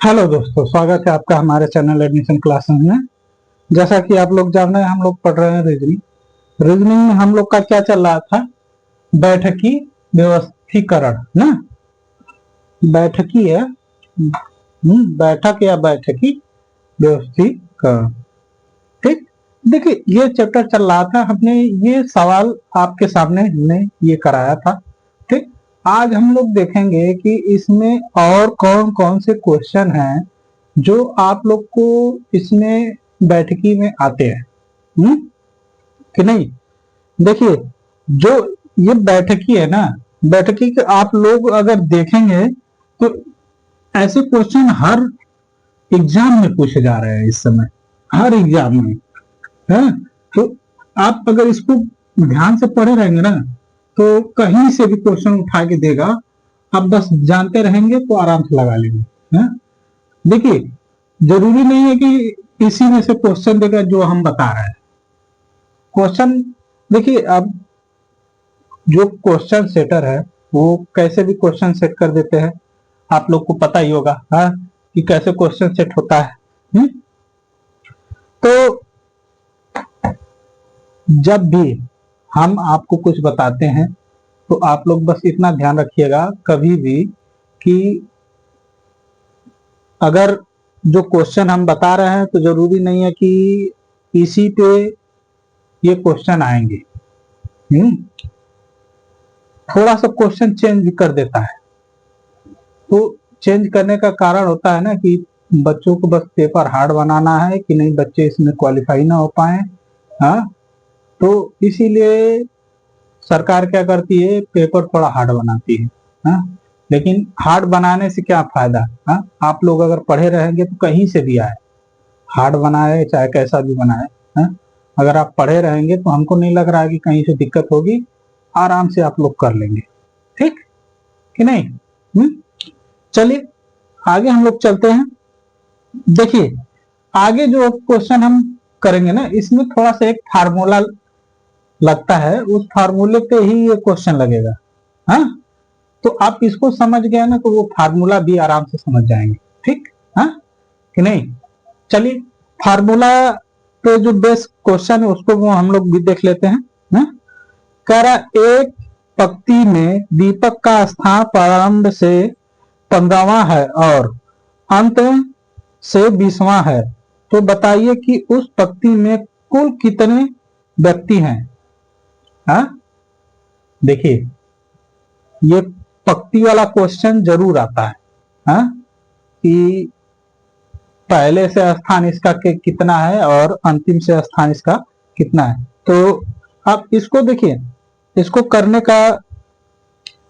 Hello दोस्तों, स्वागत है आपका हमारे चैनल एडमिशन क्लासेस में। जैसा कि आप लोग जान रहे हैं, हम लोग पढ़ रहे हैं रीजनिंग। रीजनिंग में हम लोग का क्या चल रहा था? बैठकी व्यवस्थीकरण ना। बैठकी है बैठक या बैठकी व्यवस्थीकरण। ठीक। देखिए, ये चैप्टर चल रहा था, हमने ये सवाल आपके सामने हमने ये कराया था। ठीक। आज हम लोग देखेंगे कि इसमें और कौन कौन से क्वेश्चन हैं जो आप लोग को इसमें बैठकी में आते हैं। कि नहीं? देखिए, जो ये बैठकी है ना, बैठकी के आप लोग अगर देखेंगे तो ऐसे क्वेश्चन हर एग्जाम में पूछे जा रहे हैं इस समय, हर एग्जाम में है। तो आप अगर इसको ध्यान से पढ़े रहेंगे ना, तो कहीं से भी क्वेश्चन उठा के देगा, आप बस जानते रहेंगे तो आराम से लगा लेंगे। है। देखिए, जरूरी नहीं है कि इसी में से क्वेश्चन देगा जो हम बता रहे हैं। क्वेश्चन देखिए, अब जो क्वेश्चन सेटर है वो कैसे भी क्वेश्चन सेट कर देते हैं। आप लोग को पता ही होगा हाँ, कि कैसे क्वेश्चन सेट होता है। तो जब भी हम आपको कुछ बताते हैं तो आप लोग बस इतना ध्यान रखिएगा कभी भी कि अगर जो क्वेश्चन हम बता रहे हैं तो जरूरी नहीं है कि इसी पे ये क्वेश्चन आएंगे। थोड़ा सा क्वेश्चन चेंज भी कर देता है। तो चेंज करने का कारण होता है ना कि बच्चों को बस पेपर हार्ड बनाना है कि नहीं बच्चे इसमें क्वालिफाई ना हो पाए। हाँ, तो इसीलिए सरकार क्या करती है, पेपर थोड़ा हार्ड बनाती है। हाँ, लेकिन हार्ड बनाने से क्या फायदा? हाँ, आप लोग अगर पढ़े रहेंगे तो कहीं से भी आए, हार्ड बनाए चाहे कैसा भी बनाए। हाँ, अगर आप पढ़े रहेंगे तो हमको नहीं लग रहा है कि कहीं से दिक्कत होगी, आराम से आप लोग कर लेंगे। ठीक कि नहीं? चलिए आगे हम लोग चलते हैं। देखिए, आगे जो क्वेश्चन हम करेंगे ना, इसमें थोड़ा सा एक फार्मूला लगता है, उस फार्मूले पे ही ये क्वेश्चन लगेगा। हाँ, तो आप इसको समझ गए ना तो वो फार्मूला भी आराम से समझ जाएंगे। ठीक। हाँ कि नहीं? चलिए, फार्मूला पे जो बेस क्वेश्चन है उसको वो हम लोग भी देख लेते हैं ना। कह रहा, एक पंक्ति में दीपक का स्थान प्रारंभ से 15वां है और अंत से 20वां है, तो बताइए कि उस पंक्ति में कुल कितने व्यक्ति हैं। हाँ, देखिए, ये पंक्ति वाला क्वेश्चन जरूर आता है। हाँ, कि पहले से स्थान इसका कितना है और अंतिम से स्थान इसका कितना है। तो आप इसको देखिए, इसको करने का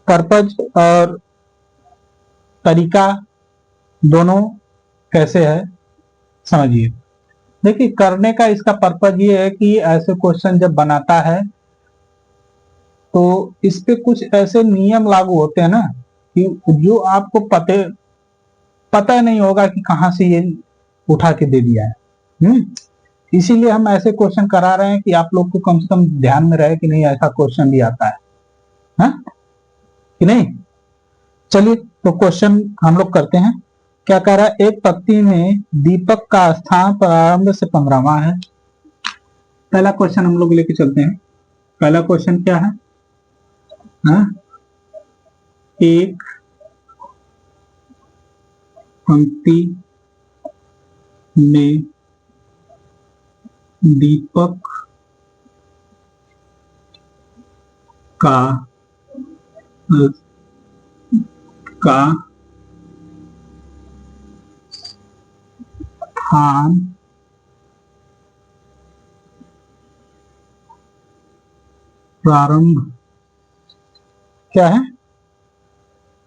पर्पज और तरीका दोनों कैसे है समझिए। देखिए, करने का इसका पर्पज ये है कि ऐसे क्वेश्चन जब बनाता है तो इस पे कुछ ऐसे नियम लागू होते हैं ना कि जो आपको पता नहीं होगा कि कहां से ये उठा के दे दिया है। इसीलिए हम ऐसे क्वेश्चन करा रहे हैं कि आप लोग को कम से कम ध्यान में रहे कि नहीं ऐसा क्वेश्चन भी आता है। हा? कि नहीं? चलिए, तो क्वेश्चन हम लोग करते हैं। क्या कह रहा है, एक पंक्ति में दीपक का स्थान प्रारंभ से 15वां है। पहला क्वेश्चन हम लोग लेके चलते हैं। पहला क्वेश्चन क्या है? हा? एक पंक्ति में दीपक का स्थान प्रारंभ क्या है?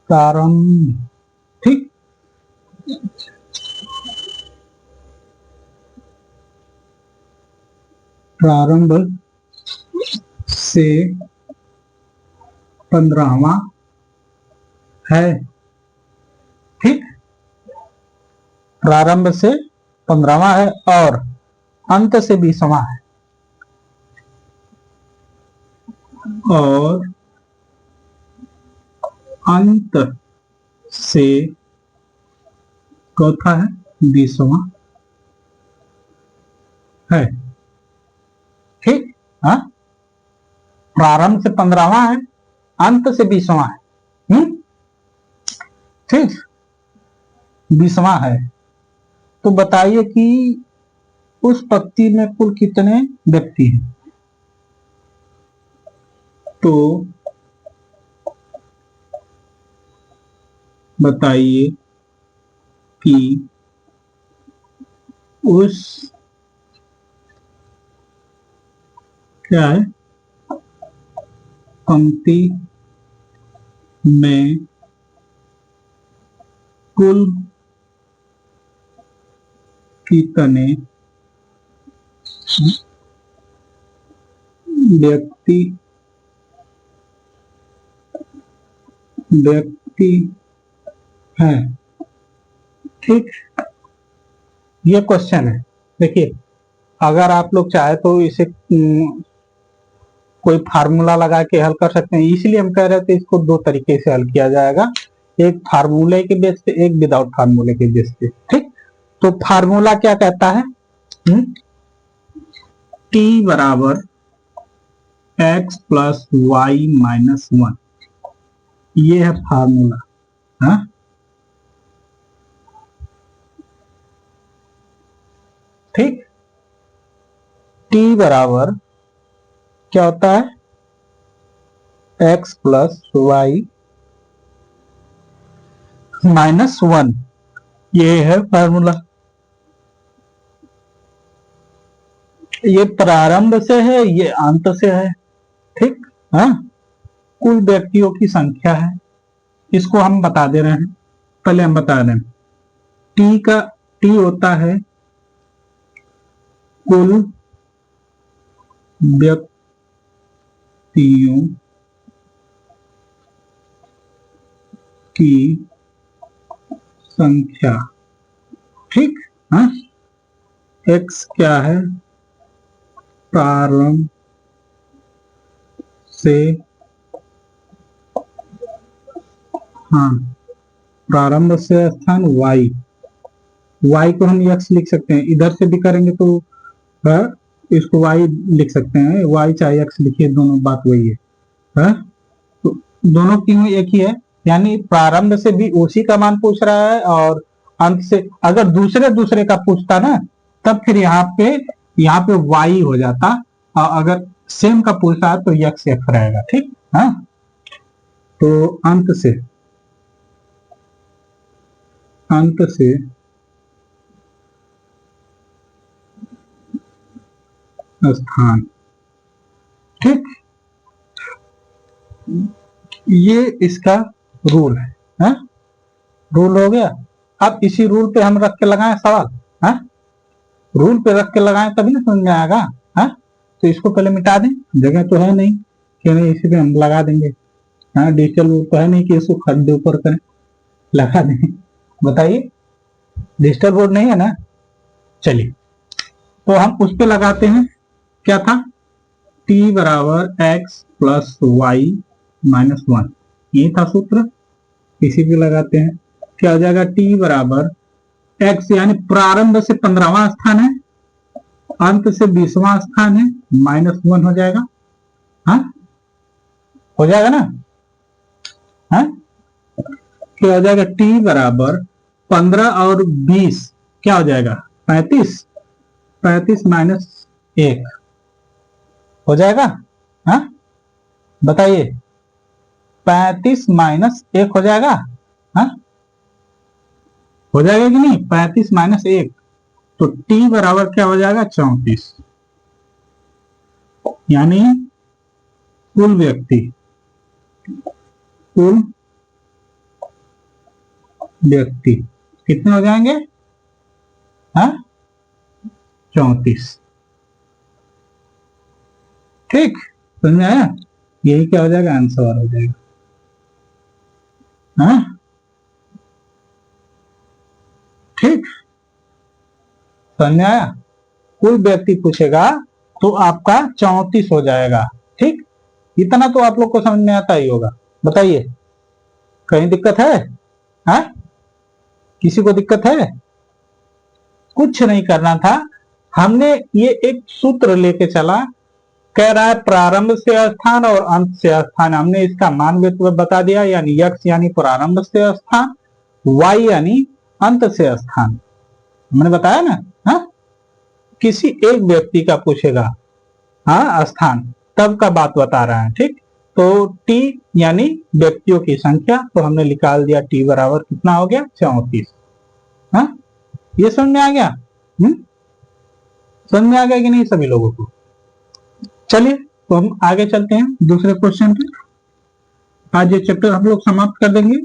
प्रारंभ। ठीक। प्रारंभ से 15वां है। ठीक। प्रारंभ से 15वां है और अंत से 20वां है। और अंत से चौथा है 20वां है। ठीक। हाँ, प्रारंभ से 15वां है, अंत से 20वां है। ठीक, 20वां है। तो बताइए कि उस पंक्ति में कुल कितने व्यक्ति हैं? तो बताइए कि उस क्या है पंक्ति में कुल कितने व्यक्ति व्यक्ति हैं। ठीक, ये क्वेश्चन है। देखिए, अगर आप लोग चाहे तो इसे कोई फार्मूला लगा के हल कर सकते हैं, इसलिए हम कह रहे थे इसको दो तरीके से हल किया जाएगा, एक फार्मूले के बेस पे, एक विदाउट फार्मूले के बेस पे। ठीक, तो फार्मूला क्या कहता है? t बराबर x प्लस वाई माइनस 1, ये है फार्मूला। हाँ, ठीक, t बराबर क्या होता है? x प्लस वाई माइनस 1, ये है फार्मूला। ये प्रारंभ से है, ये अंत से है। ठीक। हाँ, कुल व्यक्तियों की संख्या है, इसको हम बता दे रहे हैं। पहले हम बता रहे हैं टी होता है कुल व्यक्तियों की संख्या। ठीक। हाँ, x क्या है? प्रारंभ से, हाँ, प्रारंभ से स्थान y, y को हम x लिख सकते हैं, इधर से भी करेंगे तो इसको y लिख सकते हैं, y चाहे x लिखिए, दोनों बात वही है। तो दोनों की एक ही है, यानी प्रारंभ से भी उसी का मान पूछ रहा है, और अंत से अगर दूसरे दूसरे का पूछता ना, तब फिर यहाँ पे y हो जाता, और अगर सेम का पूछता तो x रहेगा। ठीक। हाँ, तो अंत से स्थान। ठीक, ये इसका रूल है। हाँ? रूल हो गया। अब इसी रूल पे हम रख के लगाएं सवाल। हाँ? रूल पे रख के लगाएं तभी ना समझ में आएगा। हाँ? तो इसको पहले मिटा दें, जगह तो है नहीं कि नहीं इसी पे हम लगा देंगे। हाँ, डिजिटल बोर्ड तो है नहीं कि इसको खड्डे ऊपर करें, लगा दें। बताइए, डिजिटल बोर्ड नहीं है ना। चलिए, तो हम उस पे लगाते हैं। क्या था? t बराबर एक्स प्लस वाई माइनस 1, ये था सूत्र। इसी पे लगाते हैं। क्या हो जाएगा? t बराबर x, यानी प्रारंभ से 15वां स्थान है, अंत से 20वां स्थान है, माइनस 1 हो जाएगा। हाँ, हो जाएगा ना। हाँ, क्या हो जाएगा? t बराबर 15 और 20 क्या हो जाएगा? 35, 35 माइनस 1 हो जाएगा। हाँ, बताइए, 35 माइनस 1 हो जाएगा। हाँ, हो जाएगा कि नहीं? 35 माइनस 1, तो t बराबर क्या हो जाएगा? 34, यानी कुल व्यक्ति कितने हो जाएंगे? हाँ, 34। ठीक, समझ में आया? यही क्या हो जाएगा? आंसर हो जाएगा। हाँ, ठीक, समझ में आया? कुल व्यक्ति पूछेगा तो आपका 34 हो जाएगा। ठीक, इतना तो आप लोग को समझ में आता ही होगा। बताइए, कहीं दिक्कत है? हाँ, किसी को दिक्कत है? कुछ नहीं करना था, हमने ये एक सूत्र लेके चला, कह रहा है प्रारंभ से स्थान और अंत से स्थान, हमने इसका मान बता दिया, यानी x यानी प्रारंभ से स्थान, y यानी अंत से स्थान, हमने बताया ना। हाँ, किसी एक व्यक्ति का पूछेगा हाँ स्थान, तब का बात बता रहा है, ठीक। तो t यानी व्यक्तियों की संख्या, तो हमने निकाल दिया t बराबर कितना हो गया 34। हाँ, ये समझ में आ गया? समझ में आ गया कि नहीं सभी लोगों को? चलिए तो हम आगे चलते हैं दूसरे क्वेश्चन पे। आज ये चैप्टर हम लोग समाप्त कर देंगे।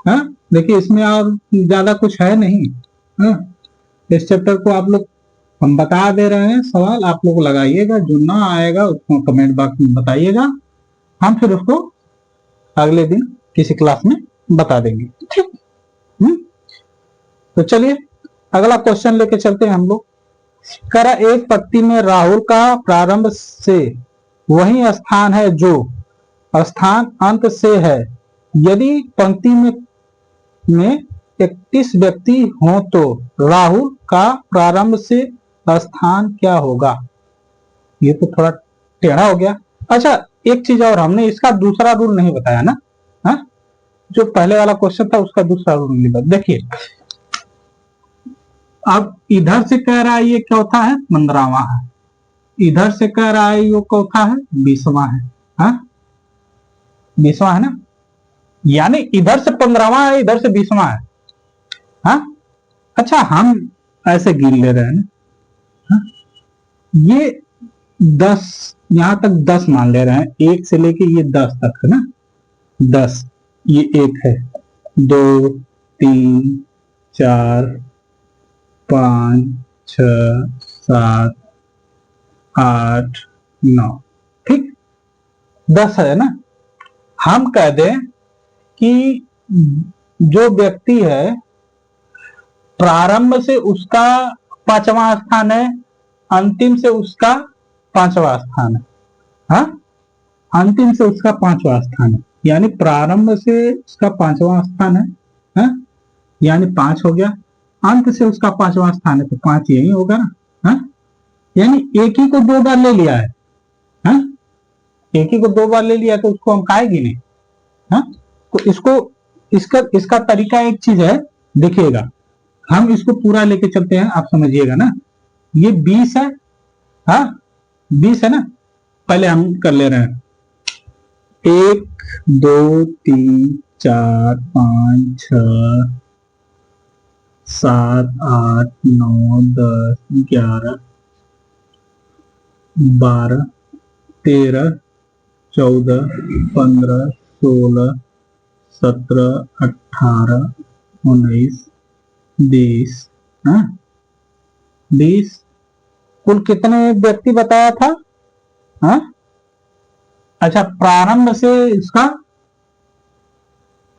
हाँ, देखिए इसमें और ज्यादा कुछ है नहीं। हाँ, इस चैप्टर को आप लोग हम बता दे रहे हैं, सवाल आप लोग लगाइएगा, जो ना आएगा उसको कमेंट बॉक्स में बताइएगा, हम फिर उसको अगले दिन किसी क्लास में बता देंगे, ठीक। तो चलिए अगला क्वेश्चन लेके चलते हैं हम लोग। करा एक पंक्ति में राहुल का प्रारंभ से वही स्थान है जो स्थान अंत से है, यदि पंक्ति में 31 व्यक्ति हो तो राहुल का प्रारंभ से स्थान क्या होगा? ये तो थोड़ा टेढ़ा हो गया। अच्छा, एक चीज और, हमने इसका दूसरा रूल नहीं बताया ना। हाँ, जो पहले वाला क्वेश्चन था उसका दूसरा रूल नहीं बताया। देखिए अब इधर से कह रहा है ये चौथा है, 15वां है, इधर से कह रहा है ये चौथा है, 20वां है। हाँ, 20वां है ना, यानी इधर से 15वां है, इधर से 20वां है। हाँ, अच्छा हम ऐसे गिन ले रहे हैं ना। हाँ? ये 10, यहां तक 10 मान ले रहे हैं, 1 से लेके ये 10 तक है ना। 10, ये 1 है, 2 3 4 5 6 7 8 9, ठीक, 10 है ना। हम कह दें कि जो व्यक्ति है प्रारंभ से उसका 5वां स्थान है, अंतिम से उसका 5वां स्थान है। हाँ, अंतिम से उसका 5वां स्थान है, यानी प्रारंभ से उसका 5वां स्थान है। हाँ? यानी 5 हो गया, अंत से उसका 5वां स्थान है तो 5 यही होगा ना। हाँ? यानी एक ही को 2 बार ले लिया है। हाँ? एक ही को 2 बार ले लिया तो उसको हम काहे गिने? हाँ? तो इसका तरीका एक चीज है, देखिएगा, हम इसको पूरा लेके चलते हैं, आप समझिएगा ना। ये 20 है, हाँ 20 है ना। पहले हम कर ले रहे हैं 1 2 3 4 5 6 7 8 9 10 11 12 13 14 15 16 17 18 19 20। हाँ, 20 कुल कितने व्यक्ति बताया था? हाँ, अच्छा प्रारंभ से इसका,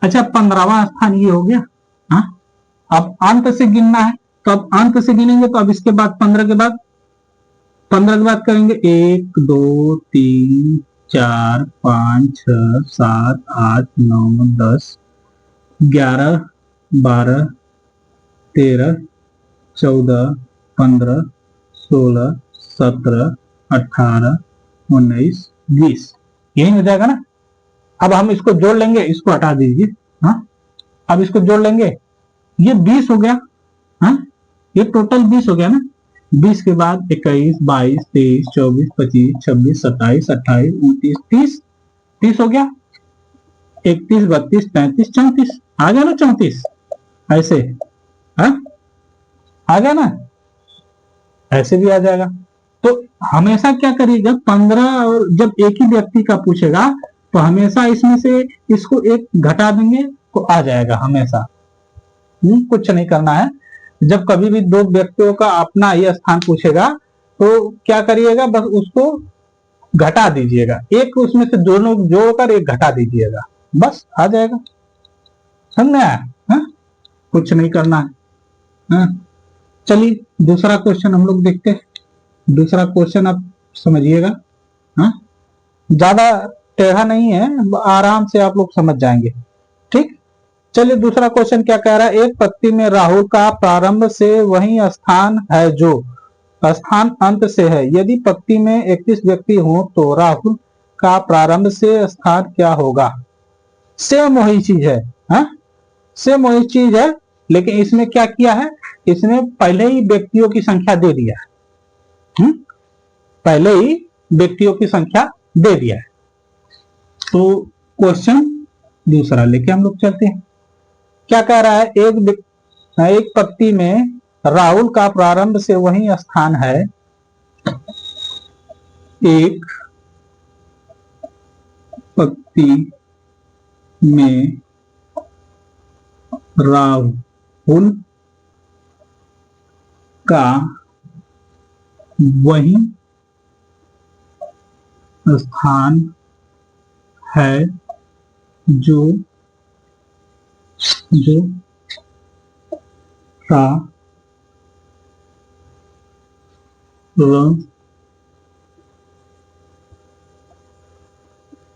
अच्छा 15वां स्थान ये हो गया। हाँ, अब अंत से गिनना है, तो अब अंत से गिनेंगे, तो अब इसके बाद 15 के बाद करेंगे 1 2 3 4 5 6 7 8 9 10 11 12 13 14 15 16 17 18 19 20, यही हो जाएगा ना। अब हम इसको जोड़ लेंगे, इसको हटा दीजिए। हाँ, अब इसको जोड़ लेंगे, ये 20 हो गया। हाँ, ये टोटल 20 हो गया ना। 20 के बाद 21 22 23 24 25 26 27 28 29 30, 30 हो गया। 31 32 33 34, आ गया ना 34, ऐसे। हाँ, आ गया ना, ऐसे भी आ जाएगा। तो हमेशा क्या करिएगा, 15 और जब एक ही व्यक्ति का पूछेगा तो हमेशा इसमें से इसको एक घटा देंगे तो आ जाएगा हमेशा। कुछ नहीं करना है। जब कभी भी 2 व्यक्तियों का अपना ही स्थान पूछेगा तो क्या करिएगा, बस उसको घटा दीजिएगा, एक उसमें से दोनों जोड़कर एक घटा दीजिएगा, बस आ जाएगा। समझ में आया? हाँ? कुछ नहीं करना है। हाँ? चलिए दूसरा क्वेश्चन हम लोग देखते हैं। दूसरा क्वेश्चन आप समझिएगा। हाँ, ज्यादा टेढ़ा नहीं है, आराम से आप लोग समझ जाएंगे, ठीक। चलिए दूसरा क्वेश्चन क्या कह रहा है, एक पंक्ति में राहुल का प्रारंभ से वही स्थान है जो स्थान अंत से है। यदि पंक्ति में 31 व्यक्ति हो तो राहुल का प्रारंभ से स्थान क्या होगा। सेम वही चीज है, हाँ सेम वही चीज है, लेकिन इसमें क्या किया है, इसमें पहले ही व्यक्तियों की संख्या दे दिया है, पहले ही व्यक्तियों की संख्या दे दिया है। तो क्वेश्चन दूसरा लेके हम लोग चलते हैं। क्या कह रहा है, एक पंक्ति में राहुल का प्रारंभ से वही स्थान है। एक पंक्ति में राहुल का वही स्थान है जो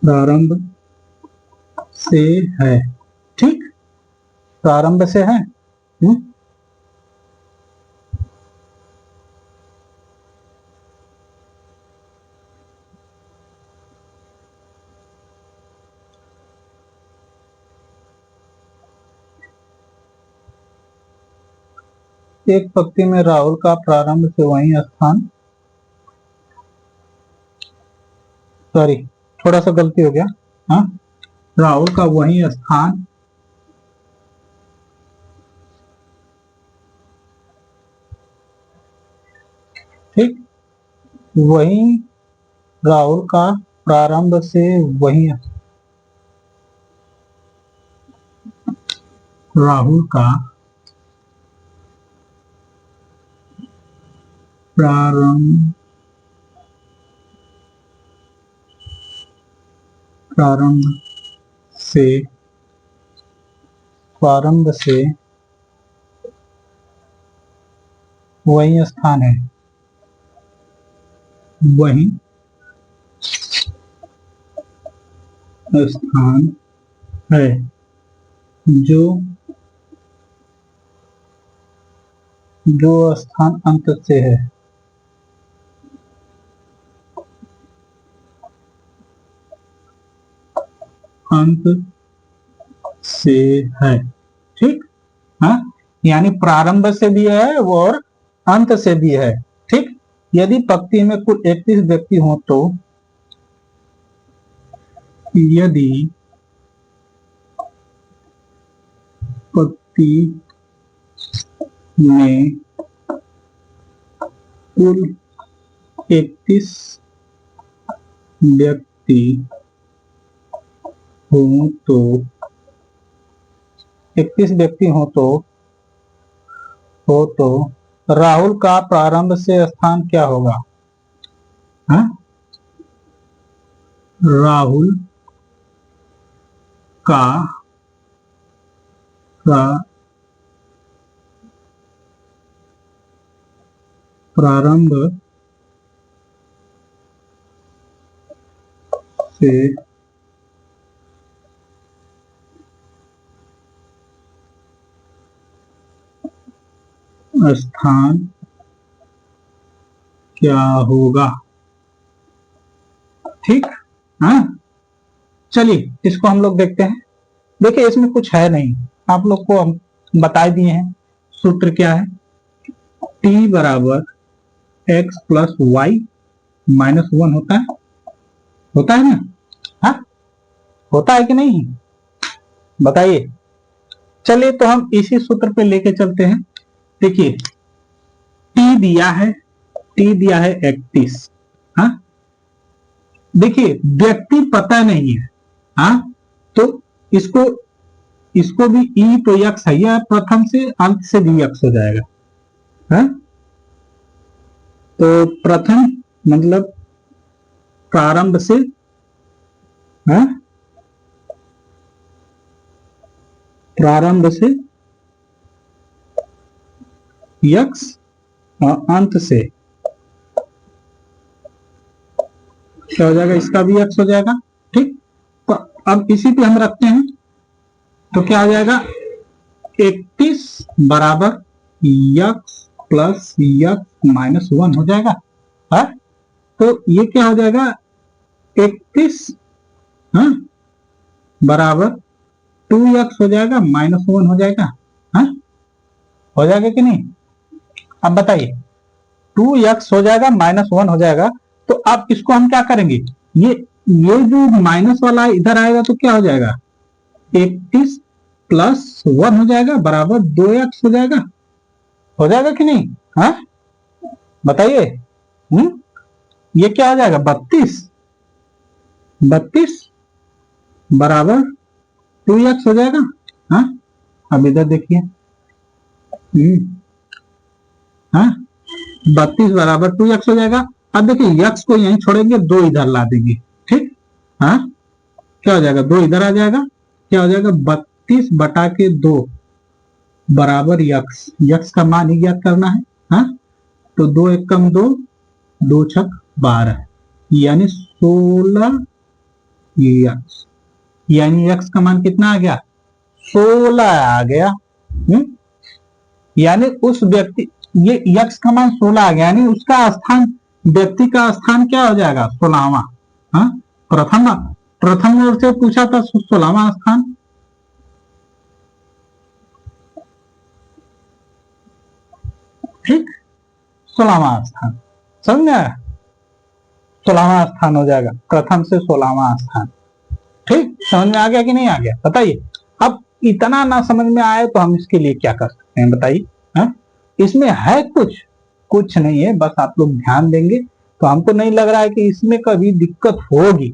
प्रारंभ से है। ठीक, प्रारंभ से है। एक पंक्ति में राहुल का प्रारंभ से वही स्थान, सॉरी थोड़ा सा गलती हो गया, हाँ राहुल का वही स्थान ठीक, वही राहुल का प्रारंभ से वही राहुल का प्रारंभ से वही स्थान है, वही स्थान है जो स्थान अंत से है। अंत से है, ठीक, हाँ यानी प्रारंभ से भी है और अंत से भी है। ठीक, यदि पंक्ति में कुल 31 व्यक्ति हो तो यदि पंक्ति में कुल 31 व्यक्ति हो तो 31 व्यक्ति हो तो राहुल का प्रारंभ से स्थान क्या होगा। हाँ? राहुल का प्रारंभ से स्थान क्या होगा। ठीक, हाँ चलिए इसको हम लोग देखते हैं। देखिए इसमें कुछ है नहीं, आप लोग को हम बता दिए हैं। सूत्र क्या है, t बराबर x प्लस वाई माइनस 1 होता है ना, हाँ होता है कि नहीं बताइए। चलिए तो हम इसी सूत्र पे लेके चलते हैं। देखिए t दिया है 31, हाँ देखिए व्यक्ति पता नहीं है, हाँ तो इसको भी ई तो यक्स है, या प्रथम से अंत से भी यक्स हो जाएगा, हाँ तो प्रथम मतलब प्रारंभ से, हाँ प्रारंभ से यक्स और अंत से क्या हो जाएगा, इसका भी यक्स हो जाएगा। ठीक, तो अब इसी पे हम रखते हैं तो क्या हो जाएगा 31 बराबर यक्स प्लस यक्स माइनस 1 हो जाएगा है। तो ये क्या हो जाएगा 31 बराबर 2x हो जाएगा माइनस 1 हो जाएगा हा? हो जाएगा कि नहीं? अब बताइए 2x हो जाएगा माइनस 1 हो जाएगा। तो अब इसको हम क्या करेंगे, ये जो माइनस वाला इधर आएगा तो क्या हो जाएगा 31 प्लस 1 हो जाएगा बराबर 2x हो जाएगा कि नहीं? हाँ बताइए। ये क्या हो जाएगा 32 बराबर 2x हो जाएगा। हाँ अब इधर देखिए 32 बराबर 2x हो जाएगा। अब देखिए x को यहीं छोड़ेंगे, 2 इधर ला देंगे, ठीक। हाँ क्या हो जाएगा 2 इधर आ जाएगा, क्या हो जाएगा 32 बटा के 2 बराबर यक्स का मान ही ज्ञात करना है। हाँ तो 2 एक कम 2, 2 छक 12 यानी 16 यक्स, यानी यक्स का मान कितना आ गया 16 आ गया। यानी उस व्यक्ति, ये यक्स का मान 16 आ गया, यानी उसका स्थान, व्यक्ति का स्थान क्या हो जाएगा 16वां। हाँ प्रथम ओर से पूछा था 16वां स्थान। ठीक 16वां स्थान, समझ में आया? 16वां स्थान हो जाएगा, प्रथम से 16वां स्थान। ठीक समझ में आ गया कि नहीं आ गया बताइए। अब इतना ना समझ में आए तो हम इसके लिए क्या कर सकते हैं बताइए। इसमें है कुछ नहीं है, बस आप लोग ध्यान देंगे तो हमको नहीं लग रहा है कि इसमें कभी दिक्कत होगी।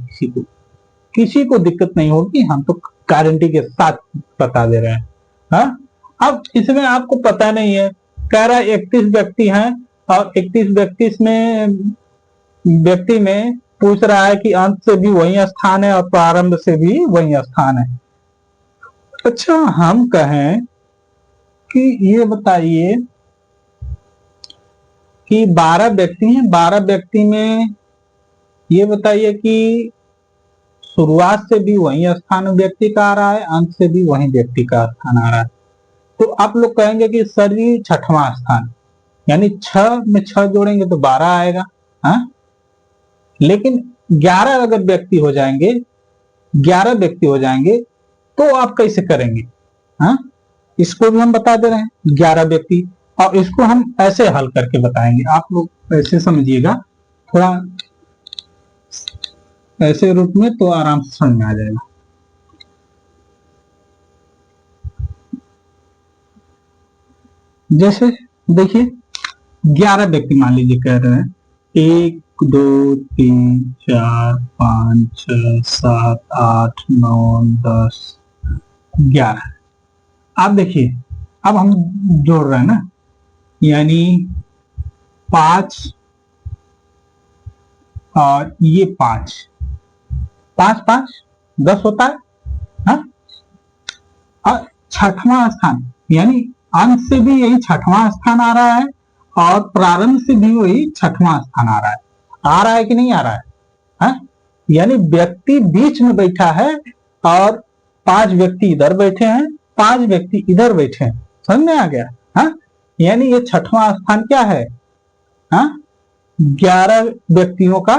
किसी को दिक्कत नहीं होगी, हम तो गारंटी के साथ बता दे रहे हैं। हाँ अब इसमें आपको पता नहीं है, कह रहा है 31 व्यक्ति हैं और 31 व्यक्ति में पूछ रहा है कि अंत से भी वही स्थान है और प्रारंभ से भी वही स्थान है। अच्छा हम कहें कि ये बताइए कि 12 व्यक्ति हैं, 12 व्यक्ति में ये बताइए कि शुरुआत से भी वही स्थान व्यक्ति का आ रहा है, अंत से भी वही व्यक्ति का स्थान आ रहा है। तो आप लोग कहेंगे कि सर जी 6वां स्थान, यानी 6 में 6 जोड़ेंगे तो 12 आएगा। हाँ लेकिन 11 अगर व्यक्ति हो जाएंगे, 11 व्यक्ति हो जाएंगे तो आप कैसे करेंगे? हाँ इसको भी हम बता दे रहे हैं 11 व्यक्ति, और इसको हम ऐसे हल करके बताएंगे। आप लोग ऐसे समझिएगा, थोड़ा ऐसे रूप में तो आराम से समझ में आ जाएगा। जैसे देखिए 11 व्यक्ति मान लीजिए कह रहे हैं 1 2 3 4 5 6 7 8 9 10 11। आप देखिए अब हम जोड़ रहे हैं ना, यानी 5 और ये 5 5 5 10 होता है। हाँ और 6वां स्थान, यानी अंत से भी यही 6वां स्थान आ रहा है और प्रारंभ से भी वही 6वां स्थान आ रहा है कि नहीं आ रहा है? हाँ यानी व्यक्ति बीच में बैठा है और 5 व्यक्ति इधर बैठे हैं, 5 व्यक्ति इधर बैठे हैं। समझ में आ गया? हाँ यानी ये 6वां स्थान क्या है? हाँ 11 व्यक्तियों का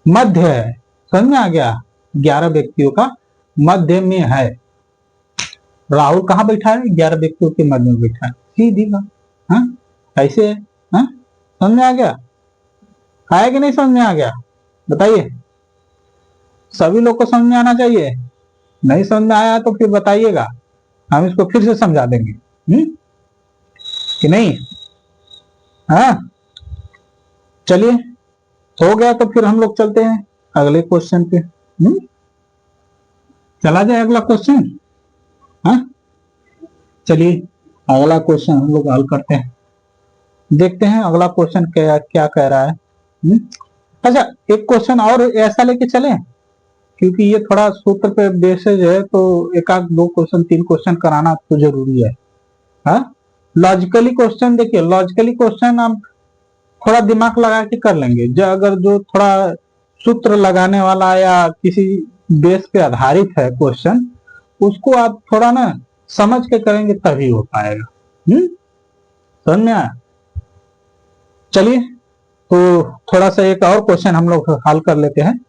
मध्य है। समझ में आ गया? 11 व्यक्तियों का मध्य में है। राहुल कहाँ बैठा है? 11 व्यक्तियों के मध्य में बैठा है, सीधी बात। हाँ ऐसे है। हाँ समझ में आ गया? आया कि नहीं समझ में आ गया बताइए। सभी लोग को समझ में आना चाहिए, नहीं समझ में आया तो फिर बताइएगा, हम इसको फिर से समझा देंगे कि नहीं। हाँ चलिए हो गया तो फिर हम लोग चलते हैं अगले क्वेश्चन पे। चला जाए अगला क्वेश्चन। हाँ चलिए अगला क्वेश्चन हम लोग हल करते हैं, देखते हैं अगला क्वेश्चन क्या कह रहा है। अच्छा एक क्वेश्चन और ऐसा लेके चलें, क्योंकि ये थोड़ा सूत्र पे बेसिस है तो एक आध 2 क्वेश्चन 3 क्वेश्चन कराना तो जरूरी है। हाँ लॉजिकली क्वेश्चन देखिए, लॉजिकली क्वेश्चन आप थोड़ा दिमाग लगा के कर लेंगे। जो थोड़ा सूत्र लगाने वाला या किसी बेस पे आधारित है क्वेश्चन, उसको आप थोड़ा ना समझ के करेंगे तभी हो पाएगा। समझ में आया? चलिए तो थोड़ा सा एक और क्वेश्चन हम लोग हल कर लेते हैं,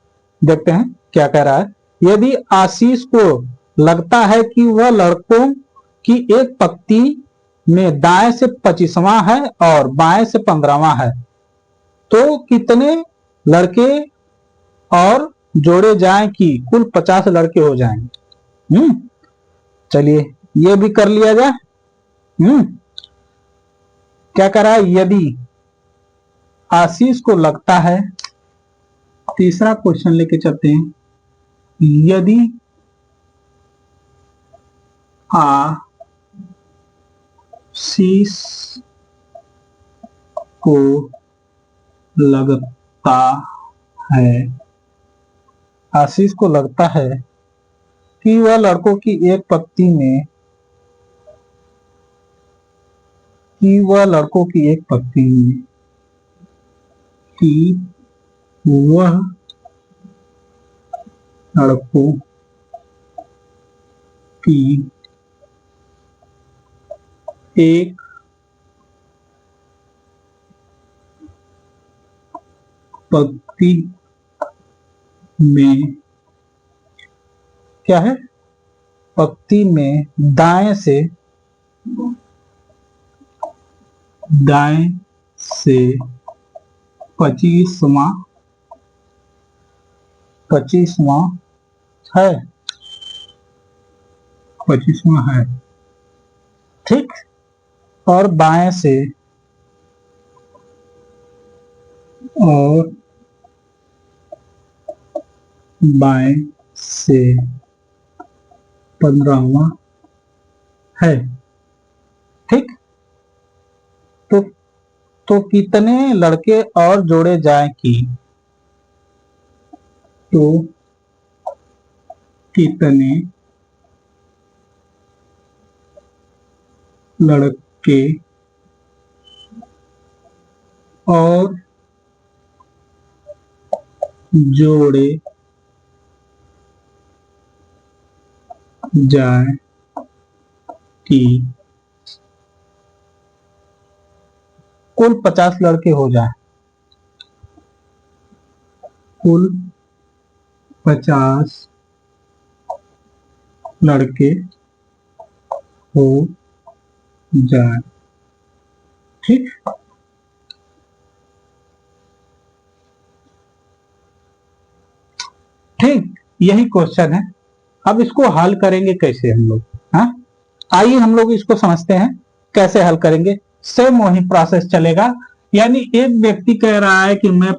देखते हैं क्या कह रहा है। यदि आशीष को लगता है कि वह लड़कों की एक पंक्ति में दाएं से 25वां है और बाएं से 15वां है, तो कितने लड़के और जोड़े जाएं कि कुल 50 लड़के हो जाएंगे? चलिए ये भी कर लिया जाए। क्या कह रहा है? यदि आशीष को लगता है, तीसरा क्वेश्चन लेके चलते हैं। यदि आशीष को लगता है, आशीष को लगता है कि वह लड़कों की एक पंक्ति में, कि वह लड़कों की एक पंक्ति में, कि वह लड़कों की एक पंक्ति में, क्या है? पंक्ति में दाएं से 25वां है, 25वां है, ठीक, और बाएं से 15वां है, ठीक। तो कितने लड़के और जोड़े जाएं कि, तो कितने लड़के और जोड़े जाए कि कुल 50 लड़के हो जाए, कुल 50 लड़के हो जाए, ठीक। ठीक, यही क्वेश्चन है। अब इसको हल करेंगे कैसे हम लोग? हाँ, आइए हम लोग इसको समझते हैं कैसे हल करेंगे। सेम वही प्रोसेस चलेगा। यानी एक व्यक्ति कह रहा है कि मैं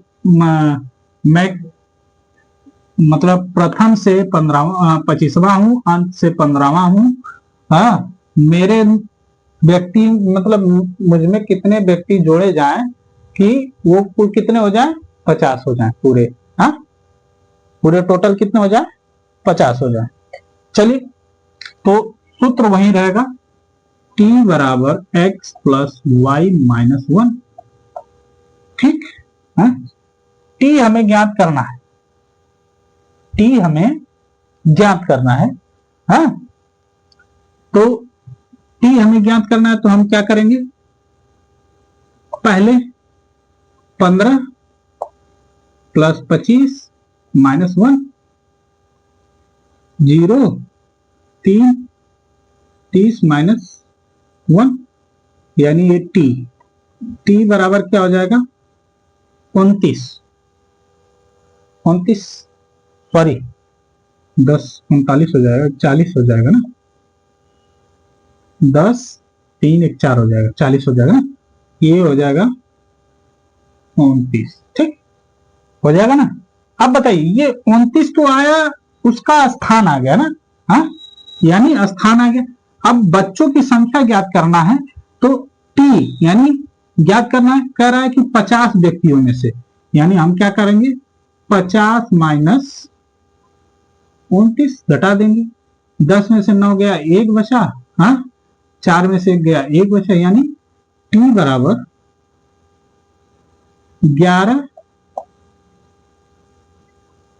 मतलब प्रथम से 25वां हूं, अंत से 15वां हूं। हाँ, मेरे व्यक्ति मतलब मुझमें कितने व्यक्ति जोड़े जाएं कि वो कुल कितने हो जाएं? 50 हो जाएं पूरे। हाँ, पूरे टोटल कितने हो जाए? 50 हो जाए। चलिए तो सूत्र वही रहेगा, t बराबर x प्लस वाई माइनस 1, ठीक है। t हमें ज्ञात करना है, t हमें ज्ञात करना है। हाँ, तो t हमें ज्ञात करना है तो हम क्या करेंगे? पहले 15 प्लस 25 माइनस 1, 0, 3, 30 माइनस 1, यानी ये t बराबर क्या हो जाएगा? 29, सॉरी 10 39 हो जाएगा, 40 हो जाएगा ना, 10 3 1 4 हो जाएगा, 40 हो जाएगा ना, ये हो जाएगा 29, ठीक हो जाएगा ना। अब बताइए ये 29 तो आया, उसका स्थान आ गया ना। हाँ, यानी स्थान आ गया। अब बच्चों की संख्या ज्ञात करना है तो t यानी ज्ञात करना है, कह रहा है कि 50 व्यक्तियों में से, यानी हम क्या करेंगे? 50 माइनस 29 घटा देंगे। 10 में से 9 गया, 1 बचा। हाँ, 4 में से 1 गया, 1 बचा, यानी t बराबर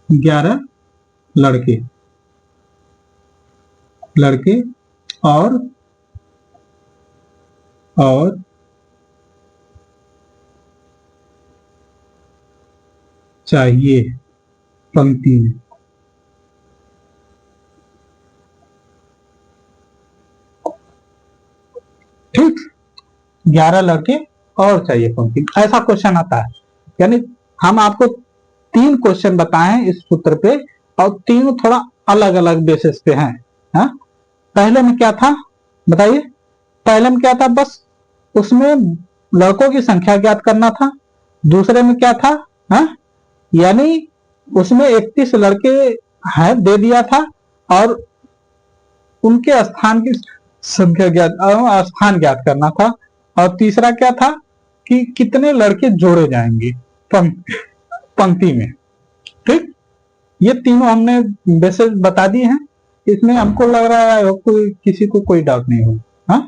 11 लड़के। लड़के और चाहिए पंक्ति में। ठीक, 11 लड़के और चाहिए पंक्ति में, ऐसा क्वेश्चन आता है। यानी हम आपको 3 क्वेश्चन बताएं इस सूत्र पे, और तीनों थोड़ा अलग अलग बेसिस पे हैं। हाँ? पहले में क्या था बताइए? पहले में क्या था? बस उसमें लड़कों की संख्या ज्ञात करना था। दूसरे में क्या था? हाँ? यानी उसमें 31 लड़के हैं दे दिया था, और उनके स्थान की संख्या स्थान ज्ञात करना था। और तीसरा क्या था कि कितने लड़के जोड़े जाएंगे पंक्ति में। ठीक, ये तीनों हमने बेसिस बता दिए हैं। इसमें हमको लग रहा है कोई किसी को कोई डाउट नहीं हो। हाँ,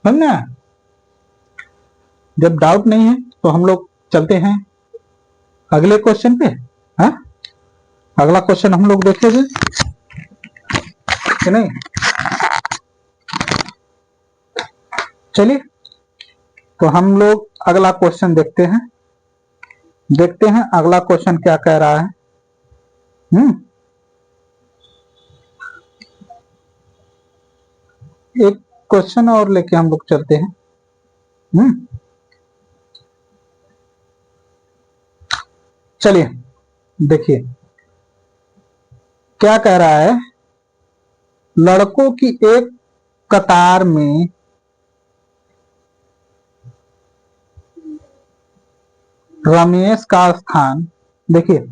समझना? जब डाउट नहीं है तो हम लोग चलते हैं अगले क्वेश्चन पे। हाँ, अगला क्वेश्चन हम लोग देखेंगे कि नहीं? चलिए, तो हम लोग अगला क्वेश्चन देखते हैं। अगला क्वेश्चन क्या कह रहा है। एक क्वेश्चन और लेके हम लोग चलते हैं। चलिए देखिए क्या कह रहा है। लड़कों की एक कतार में रमेश का स्थान, देखिए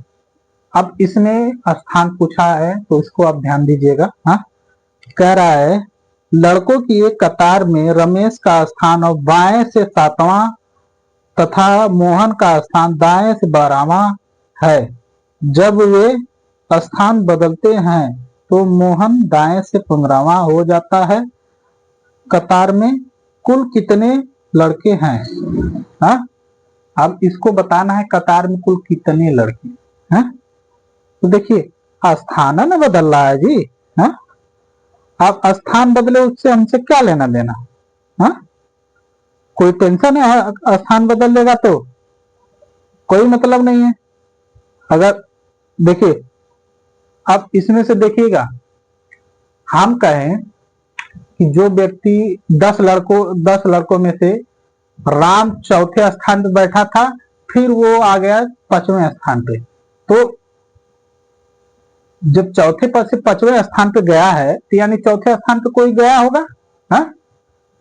अब इसने स्थान पूछा है तो इसको आप ध्यान दीजिएगा। हाँ, कह रहा है लड़कों की एक कतार में रमेश का स्थान और बाएं से 7वां तथा मोहन का स्थान दाएं से 12वां है। जब वे स्थान बदलते हैं तो मोहन दाएं से 15वां हो जाता है। कतार में कुल कितने लड़के हैं? हाँ, अब इसको बताना है कतार में कुल कितने लड़के हैं। तो देखिए स्थान न बदल रहा है जी। हाँ, आप स्थान बदले उससे हमसे क्या लेना देना? हाँ, कोई टेंशन है? स्थान बदल देगा तो कोई मतलब नहीं है। अगर देखिए आप इसमें से देखिएगा, हम कहें कि जो व्यक्ति 10 लड़कों में से राम चौथे स्थान पे बैठा था, फिर वो आ गया 5वें स्थान पे, तो जब चौथे पद से 5वें स्थान पे गया है तो यानी चौथे स्थान पे कोई गया होगा। हाँ,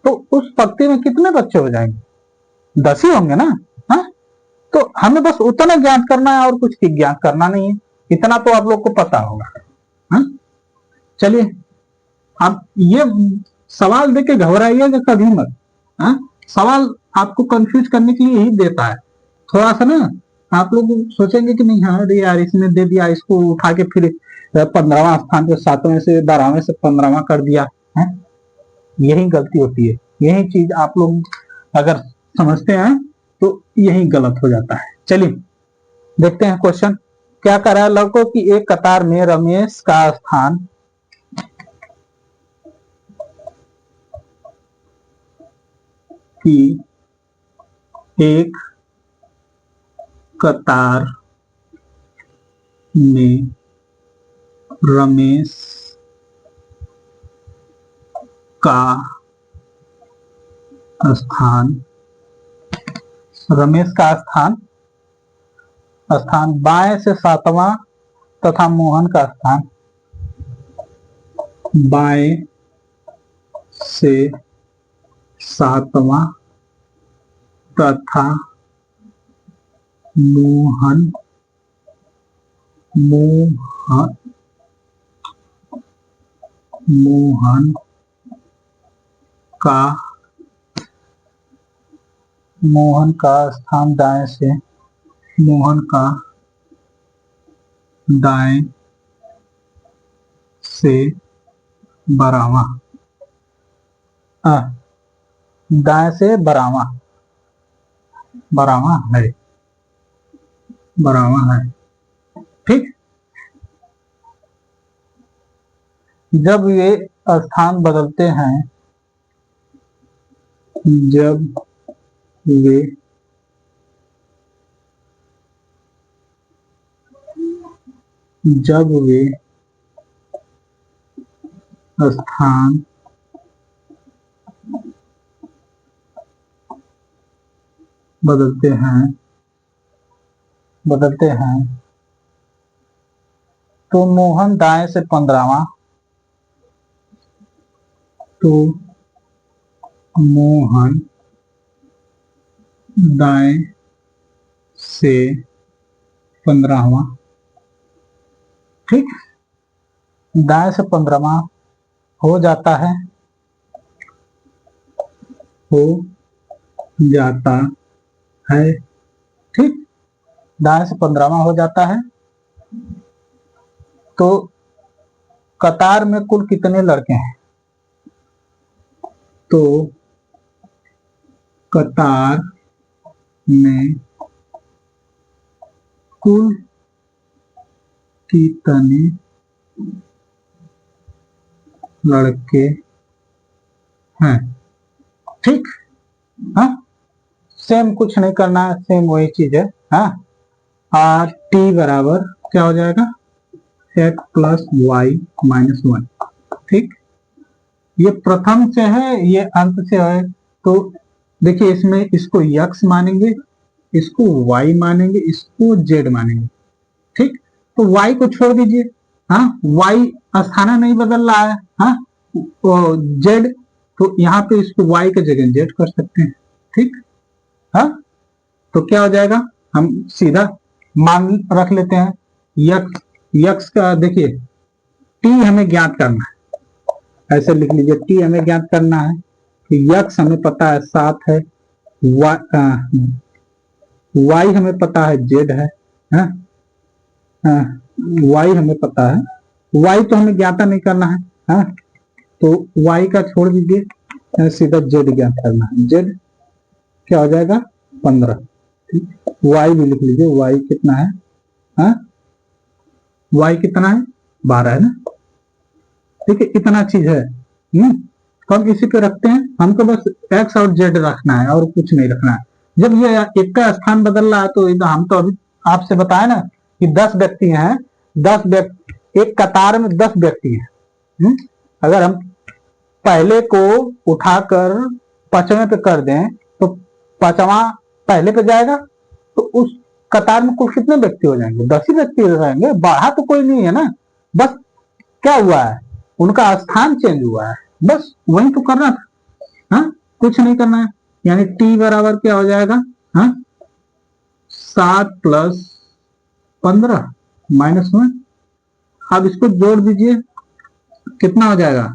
तो उस पंक्ति में कितने बच्चे हो जाएंगे? 10 ही होंगे ना। हाँ, तो हमें बस उतना ज्ञात करना है और कुछ ज्ञात करना नहीं है। इतना तो आप लोग को पता होगा। हाँ, चलिए आप ये सवाल देके घबराइएगा कभी मत। हाँ, सवाल आपको कंफ्यूज करने के लिए ही देता है। थोड़ा सा ना आप लोग सोचेंगे कि नहीं, हाँ यार इसने दे दिया, इसको उठा के फिर 15वां स्थान पे 7वें से 12वें से 15वां कर दिया है। यही गलती होती है। यही चीज आप लोग अगर समझते हैं तो यही गलत हो जाता है। चलिए देखते हैं क्वेश्चन क्या कर रहा है। लड़कों की एक कतार में रमेश का स्थान की एक कतार में रमेश का स्थान बाएं से 7वां तथा मोहन का स्थान बाएं से 7वां तथा मोहन का स्थान दाएं से 12वां, दाएं से 12वां है। ठीक, जब वे स्थान बदलते हैं, जब वे जब वे स्थान बदलते हैं तो मोहन दाएं से 15वां, तो मोहन दाएं से 15वां, ठीक, दाएं से 15वां हो जाता है, हो जाता है, ठीक, दाएं से 15वां हो जाता है। तो कतार में कुल कितने लड़के हैं? तो कतार में कुल कितने लड़के हैं, ठीक, हाँ, सेम कुछ नहीं करना है, सेम वही चीज है, हाँ। और टी बराबर क्या हो जाएगा? एक्स प्लस वाई माइनस 1, ठीक, ये प्रथम से है, ये अंत से है, तो देखिए इसमें इसको यक्स मानेंगे, इसको वाई मानेंगे, इसको जेड मानेंगे, ठीक, तो वाई को छोड़ दीजिए, हाँ, वाई स्थान नहीं बदल रहा है, हाँ, जेड, तो यहाँ पे इसको वाई के जगह जेड कर सकते हैं, ठीक, हाँ, तो क्या हो जाएगा? हम सीधा मान रख लेते हैं, यक्स, यक्स का देखिए टी हमें ज्ञात करना है, ऐसे लिख लीजिए, टी हमें ज्ञात करना है, यक्स हमें पता है 7 है, वाई हमें पता है जेड है, वाई हमें पता है, वाई तो हमें ज्ञाता नहीं करना है, हाँ, तो वाई का छोड़ दीजिए, सीधा जेड ज्ञात करना है, जेड क्या हो जाएगा? 15, ठीक, वाई भी लिख लीजिए, वाई कितना है, हाँ, वाई कितना है? 12 है ना, ठीक है, इतना चीज है, तो हम इसी पे रखते हैं, हमको बस एक्स और जेड रखना है और कुछ नहीं रखना है। जब ये एक का स्थान बदल रहा है तो हम तो अभी आपसे बताया ना कि 10 व्यक्ति हैं, 10 व्यक्ति एक कतार में 10 व्यक्ति हैं, अगर हम पहले को उठाकर 5वें पे कर दें तो 5वां पहले पे जाएगा, तो उस कतार में कुल कितने व्यक्ति हो जाएंगे? 10 ही व्यक्ति रहेंगे, बढ़ा तो कोई नहीं है ना, बस क्या हुआ है? उनका स्थान चेंज हुआ है, बस वही तो करना था, हाँ, कुछ नहीं करना है, यानी टी बराबर क्या हो जाएगा? हाँ, 7 प्लस 15 माइनस 1, अब इसको जोड़ दीजिए, कितना हो जाएगा?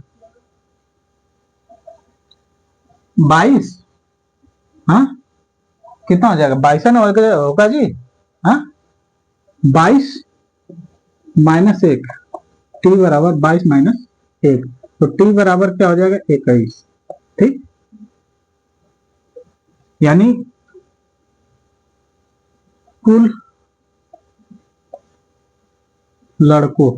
22, हाँ, कितना हो जाएगा? 22 होगा जी, हाँ, 22 माइनस 1, टी बराबर 22 माइनस 1, तो टी बराबर क्या हो जाएगा? 21, ठीक, यानी कुल लड़कों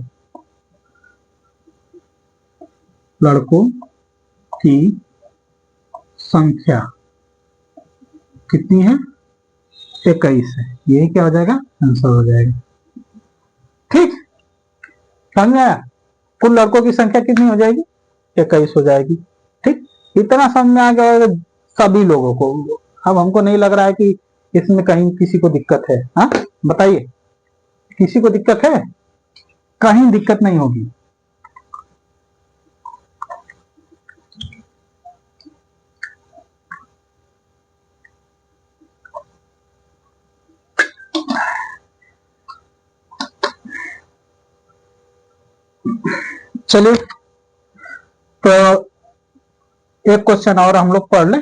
की संख्या कितनी है? 21 है, यही क्या हो जाएगा? आंसर हो जाएगा, ठीक, समझ में आया? कुल लड़कों की संख्या कितनी हो जाएगी? 21 हो जाएगी, ठीक, इतना समझ में आ गया होगा सभी लोगों को। अब हमको नहीं लग रहा है कि इसमें कहीं किसी को दिक्कत है, हाँ, बताइए, किसी को दिक्कत है? कहीं दिक्कत नहीं होगी। चलिए, तो एक क्वेश्चन और हम लोग पढ़ लें।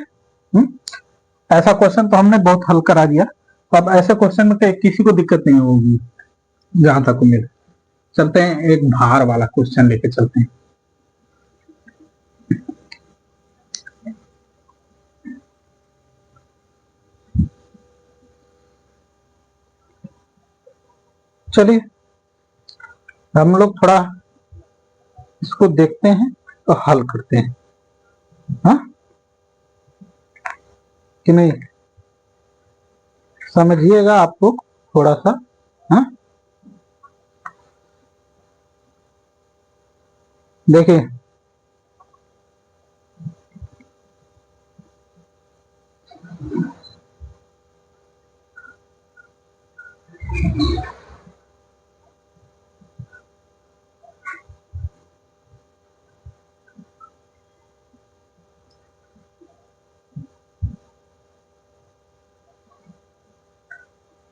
ऐसा क्वेश्चन तो हमने बहुत हल करा दिया, तो अब ऐसे क्वेश्चन में किसी को दिक्कत नहीं होगी जहां तक उम्मीद। चलते हैं, एक भार वाला क्वेश्चन लेके चलते हैं। चलिए, हम लोग थोड़ा इसको देखते हैं तो हल करते हैं, हाँ कि नहीं? समझिएगा आप लोग थोड़ा सा, हाँ देखिए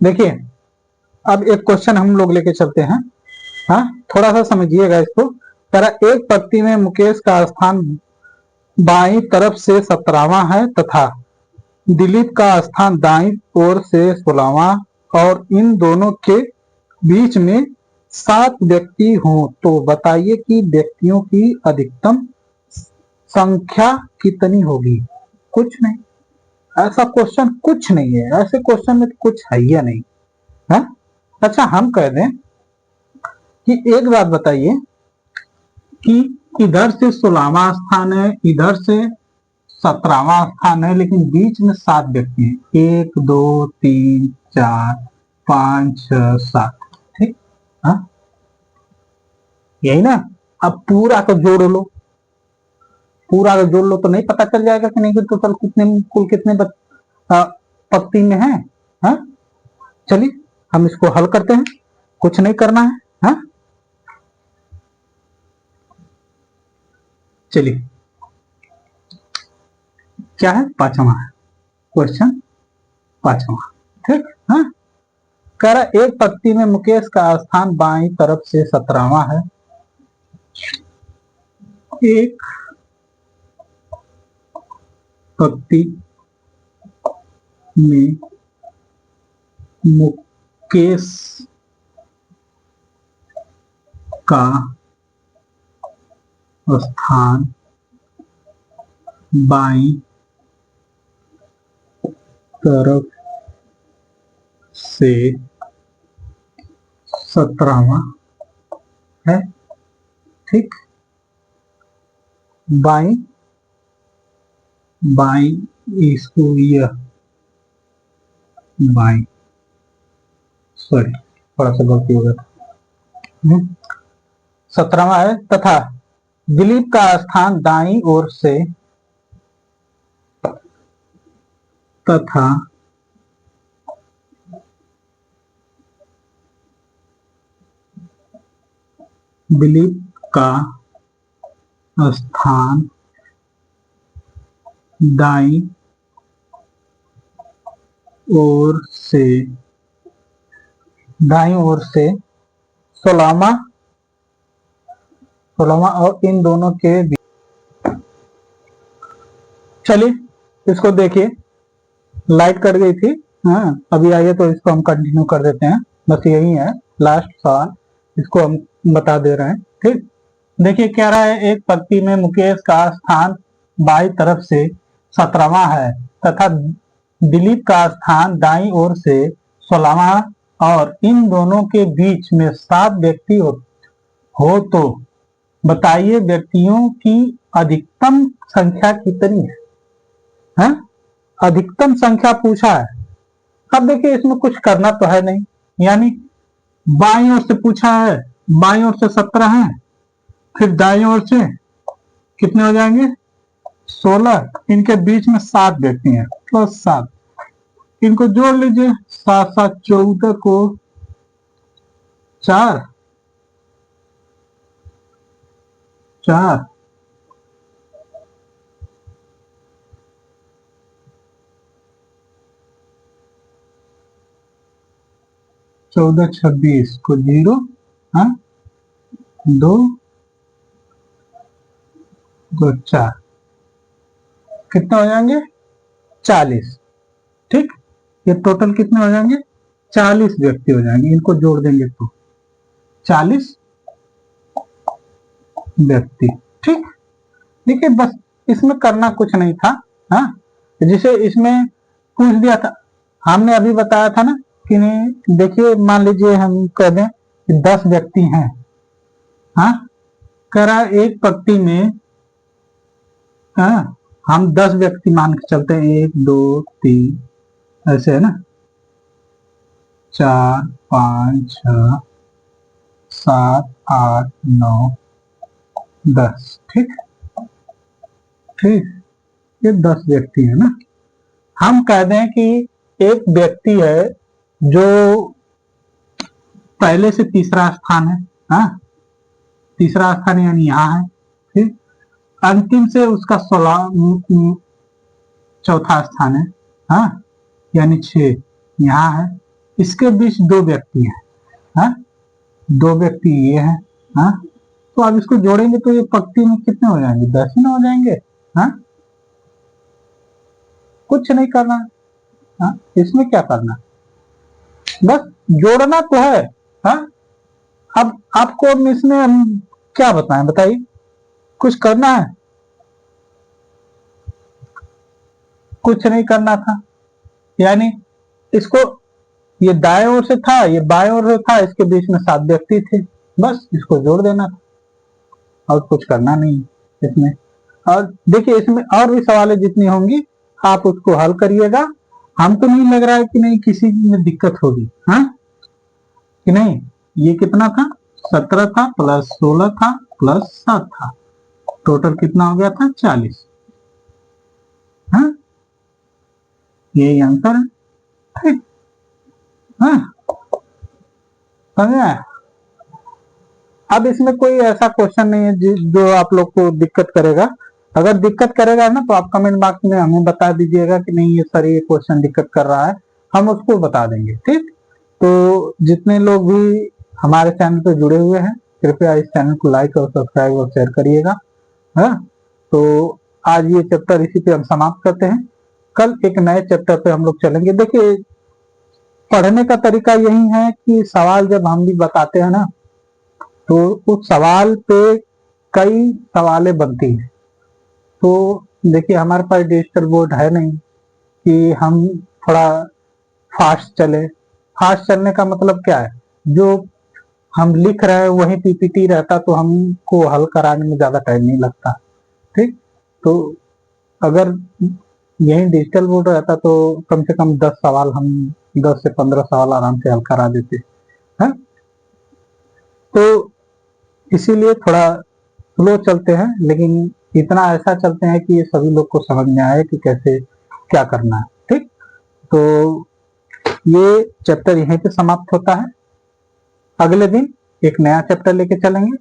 देखिए अब एक क्वेश्चन हम लोग लेके चलते हैं, हाँ थोड़ा सा समझिएगा इसको। कह रहा एक पंक्ति में मुकेश का स्थान बाईं तरफ से 17वां है तथा दिलीप का स्थान दाईं ओर से 16वां, और इन दोनों के बीच में 7 व्यक्ति हों तो बताइए कि व्यक्तियों की अधिकतम संख्या कितनी होगी? कुछ नहीं, ऐसा क्वेश्चन कुछ नहीं है, ऐसे क्वेश्चन में तो कुछ है ही नहीं है। अच्छा हम कह दें कि एक बात बताइए कि इधर से 16वां स्थान है, इधर से 17वां स्थान है, लेकिन बीच में 7 व्यक्ति हैं, 1 2 3 4 5 6 7, ठीक, हाँ यही ना। अब पूरा को जोड़ लो, पूरा को जोड़ लो तो नहीं पता चल जाएगा कि नहीं कि टोटल कितने, कुल कितने पंक्ति में है, हाँ? चलिए हम इसको हल करते हैं, कुछ नहीं करना है, हाँ चलिए क्या है, 5वां है क्वेश्चन, 5वां, ठीक, हाँ कह रहा एक पंक्ति में मुकेश का स्थान बाईं तरफ से 17वां है। एक पंक्ति में मुकेश का स्थान बाईं तरफ से 17वां है, ठीक, बाईं इसको यह बाईं, सॉरी थोड़ा सा गलती हो गया, 17वां है तथा दिलीप का स्थान दाईं ओर से तथा दिलीप का स्थान दाईं ओर से 16वां और इन दोनों के बीच। चलिए इसको देखिए, लाइट कट गई थी, हाँ अभी आइए तो इसको हम कंटिन्यू कर देते हैं, बस यही है लास्ट सवाल, इसको हम बता दे रहे हैं, ठीक। देखिए क्या रहा है, एक पंक्ति में मुकेश का स्थान बाईं तरफ से 17वां है तथा दिलीप का स्थान दाईं ओर से 16वां, और इन दोनों के बीच में 7 व्यक्ति हो तो बताइए व्यक्तियों की अधिकतम संख्या कितनी है, हाँ? अधिकतम संख्या पूछा है। अब देखिए इसमें कुछ करना तो है नहीं, यानी बाईं ओर से पूछा है, बाईं ओर से 17 है, फिर दाईं ओर से कितने हो जाएंगे 16, इनके बीच में 7 व्यक्ति हैं प्लस 7, इनको जोड़ लीजिए, 7 7 14 को 4 4 14 26 को 0, हाँ 2 2 4, कितने हो जाएंगे 40, ठीक। ये टोटल कितने हो जाएंगे 40 व्यक्ति हो जाएंगे, इनको जोड़ देंगे तो 40 व्यक्ति, ठीक। देखिए बस इसमें करना कुछ नहीं था, हाँ जिसे इसमें पूछ दिया था, हमने अभी बताया था ना कि देखिए मान लीजिए हम कह दें कि 10 व्यक्ति हैं, हाँ कह रहा है एक पंक्ति में हम 10 व्यक्ति मान के चलते हैं, 1 2 3 ऐसे है ना, 4 5 6 7 8 9 10, ठीक ठीक, ये 10 व्यक्ति है ना। हम कह दें कि एक व्यक्ति है जो पहले से तीसरा स्थान है, हाँ, तीसरा स्थान यानी यहाँ है, ठीक, अंतिम से उसका 16 चौथा स्थान है, हाँ, यानी 6 यहाँ है। इसके बीच 2 व्यक्ति हैं, हाँ, 2 व्यक्ति ये हैं, हाँ, तो अब इसको जोड़ेंगे तो ये पंक्ति में कितने हो जाएंगे, 10 ही ना हो जाएंगे, हाँ, कुछ नहीं करना, हाँ, इसमें क्या करना, बस जोड़ना तो है, हाँ। अब आपको इसमें हम क्या बताएं, बताइए, कुछ करना है, कुछ नहीं करना था, यानी इसको, ये दाएं ओर से था, ये बाएं ओर से था, इसके बीच में 7 व्यक्ति थे, बस इसको जोड़ देना था और कुछ करना नहीं इसमें। और देखिए इसमें और भी सवालें जितनी होंगी आप उसको हल करिएगा। हमको नहीं लग रहा है कि नहीं किसी में दिक्कत होगी, हाँ कि नहीं। ये कितना था, 17 था प्लस 16 था प्लस 7 था, टोटल कितना हो गया था, 40, हाँ, यही आंसर है, ठीक, हाँ, समझे। अब इसमें कोई ऐसा क्वेश्चन नहीं है जो आप लोग को दिक्कत करेगा। अगर दिक्कत करेगा ना तो आप कमेंट बॉक्स में हमें बता दीजिएगा कि नहीं ये सर ये क्वेश्चन दिक्कत कर रहा है, हम उसको बता देंगे, ठीक। तो जितने लोग भी हमारे चैनल पर जुड़े हुए हैं कृपया इस चैनल को लाइक और सब्सक्राइब और शेयर करिएगा, हाँ। तो आज ये चैप्टर इसी पे हम समाप्त करते हैं, कल एक नए चैप्टर पे हम लोग चलेंगे। देखिए पढ़ने का तरीका यही है कि सवाल जब हम भी बताते हैं ना तो उस सवाल पे कई सवालें बनती हैं। तो देखिए हमारे पास डिजिटल बोर्ड है नहीं कि हम थोड़ा फास्ट चले। फास्ट चलने का मतलब क्या है, जो हम लिख रहे हैं वही पीपीटी रहता तो हमको हल कराने में ज्यादा टाइम नहीं लगता, ठीक। तो अगर यही डिजिटल बोर्ड रहता तो कम से कम 10 सवाल हम 10 से 15 सवाल आराम से हल करा देते हैं। तो इसीलिए थोड़ा स्लो चलते हैं, लेकिन इतना ऐसा चलते हैं कि ये सभी लोग को समझ में आए कि कैसे क्या करना है, ठीक। तो ये चैप्टर यहीं पे समाप्त होता है, अगले दिन एक नया चैप्टर लेके चलेंगे।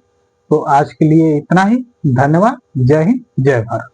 तो आज के लिए इतना ही, धन्यवाद, जय हिंद जय भारत।